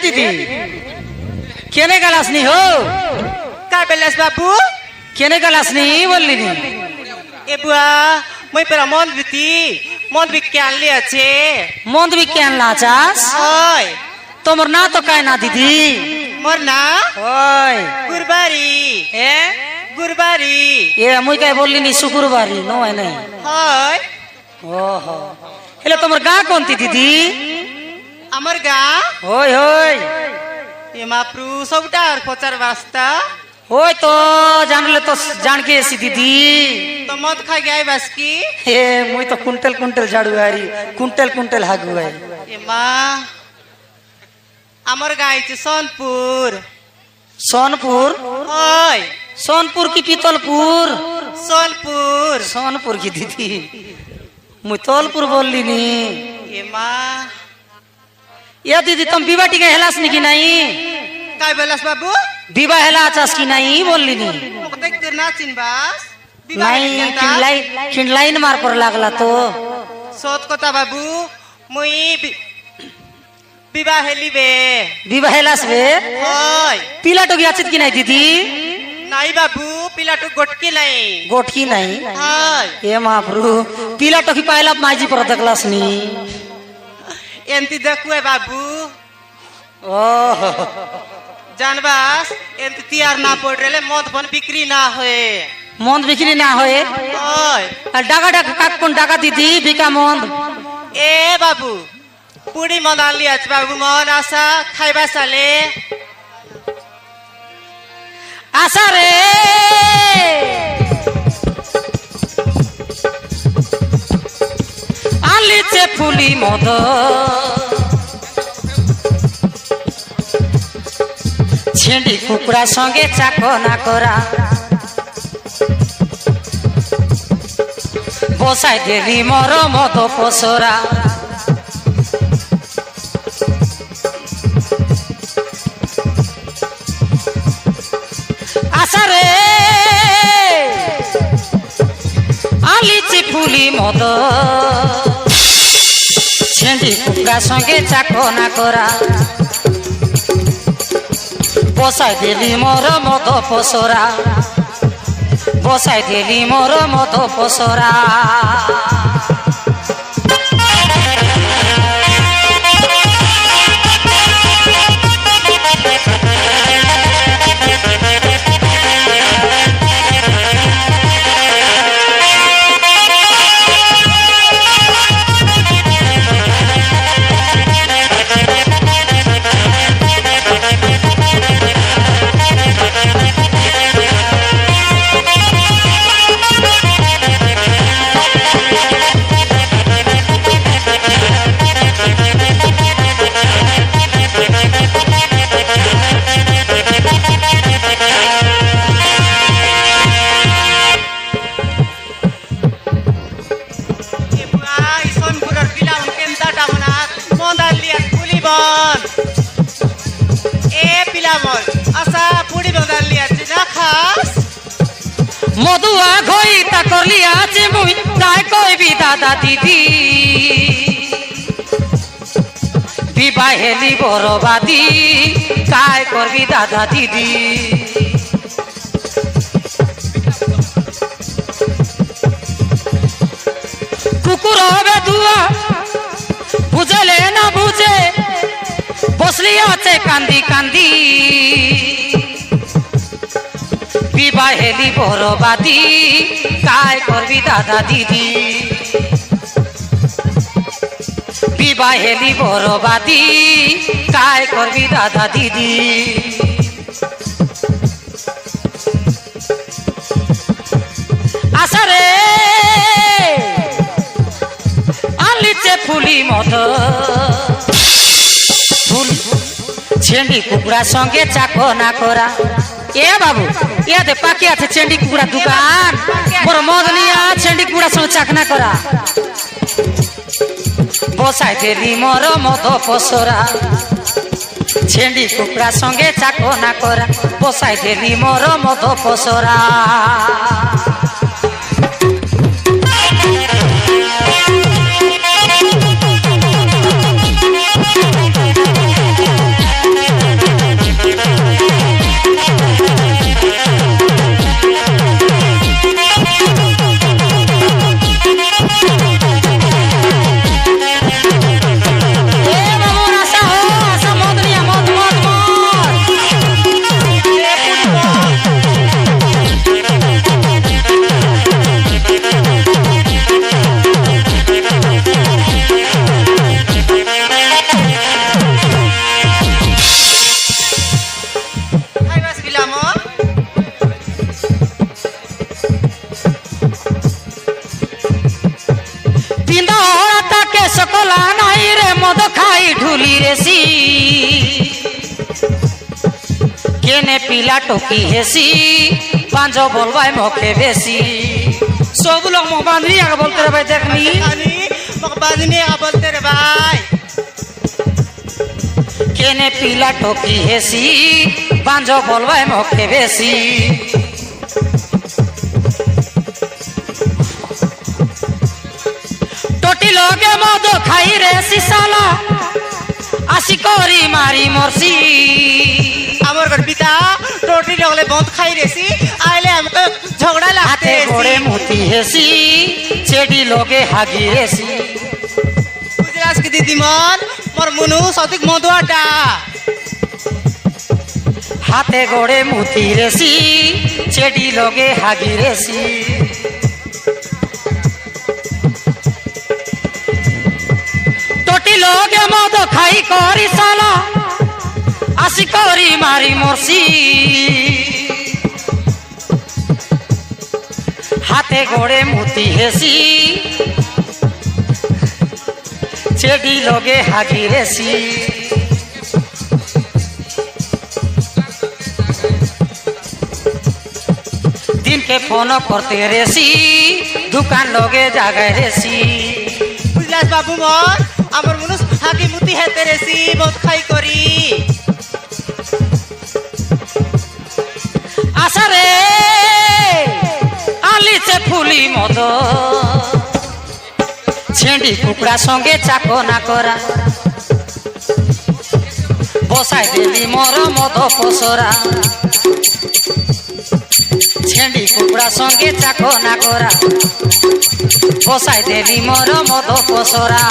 दीदी केने गलास नहीं हो काय बेलास बाबू केने गलास नहीं बोलली नी ए बुआ मैं पेरा मन विज्ञान ले अच्छे मंद विज्ञान लाचास ओय तोमर ना तो काय ना दीदी मोर ना ओय गुरबारी ए गुरबारी ये मुई काय बोलली नी शुक्रवारी नो है नहीं होय ओहो हेले तोमर गा कोनती दीदी अमर गा होय होय ये माप्रू सबटार खोचर वास्ता होय तो जान ले तो जान के ऐसी दीदी तो मत खा गया बस की हे मुई तो कुंटल कुंटल झाड़ू आरी कुंटल हागु है ये माँ अमर गाय चे सोनपुर ओय सोनपुर की पीतलपुर सोनपुर की दीदी मुई तोलपुर बोलली नी ये माँ या दीदी तुम विवाह टीका हेलास नी की नहीं काय बेलास बाबू विवाह हेला आचास की नहीं बोलली नी मुकते करना चिनबास नहीं खिंडलाइन मार पर लागला तो सोत कोता बाबू मुई विवाह हेली बे विवाह हेलास बे ओय पीला टोगी आचित की नहीं दीदी नहीं बाबू पिला तो गोटकी नहीं गोटकी नहीं हाय ये महाप्रभु पीला टोकी पायला माजी पर देखलास नी एंती देखुए बाबू ओह जानबास एंती तियार ना पड़ रहे मौत बन बिक्री ना होए मंद बिक्री ना होए ओय डागा काक कौन डागा दीदी बिका मंद ए बाबू पुड़ी मदान लिया बाबू मन आशा खाइबा साले आशा रे आलिचे फुली मद छेंडी कुकुरा संगे चाको ना करा बसाई देली मोर मद पसरा आशा रे आलिची फुली मद छेंडी कुकुरा संगे चाको ना करा बसाई देली मोर मद पसरा बसाई देली मोर मद पसरा मधुआ घोई ता करली आज मुई काय कोई भी दादा दीदी विवाह हेली बरबादी काय करबी दादा दीदी कुकुर হবে दुआ बुझले ना बुझे बसली আছে কান্দি কান্দি विवाह हेली बरबादी काय करबी दादा दीदी विवाह हेली बरबादी काय करबी दादा दीदी आशा रे आलिचे फुली मद फुल छेंडी कुकुरा संगे चाको ना करा ए बाबू ये दे पाके আছে চেন্ডি কুকুরা দোকান বড় মদ নিয়া চেন্ডি কুকুরা সব চাকনা করা বসাই দেলি মোর মদ পসরা চেন্ডি কুকুরা সঙ্গে চাকনা করা বসাই দেলি মোর মদ পসরা জ্বালা নাই রে মদ খাই ঢুলি রেসি কেনে পিলা টকি হেসি পাঁচ বলবাই মকে বেশি सब लोग मुख बांधनी आगे बोलते रहे भाई देखनी मुख बांधनी आगे बोलते रहे भाई केने पीला टोकी हेसी बांझो बोलवाए मौके बेसी टोटी लोगे मदो खाई रेसी साला आसी कोरी मारी मोरसी আমার ঘর পিতা টোটি লগলে বন্ধ খাই রেছি আইলে আমাকে ঝগড়া লাগতে हाथे गोड़े मुती हेसी चेडी लोगे हागी रेसी বুঝলাস কি দিদিমন মোর মনু সঠিক মধুয়াটা हाथे गोड़े मुती रेसी चेडी लोगे हागी रेसी टोटी लोगे मद खाई करी साला आसी करी मारी मोरसी हाथे गोड़े मुती हेसी चेडी लोगे हागी रेसी दिन के फोन करते रेसी दुकान लोगे जागे रेसी বুঝলাস বাবু মোর আমার মনু হাকি মুতি হেতে রেছি বহুত খাই করি आशा रे आली से फुली मद छेंडी कुकड़ा संगे चाको ना करा बसाई देली मोर मद पसरा छेंडी कुकड़ा संगे चाको ना करा बसाई देली मोर मद पसरा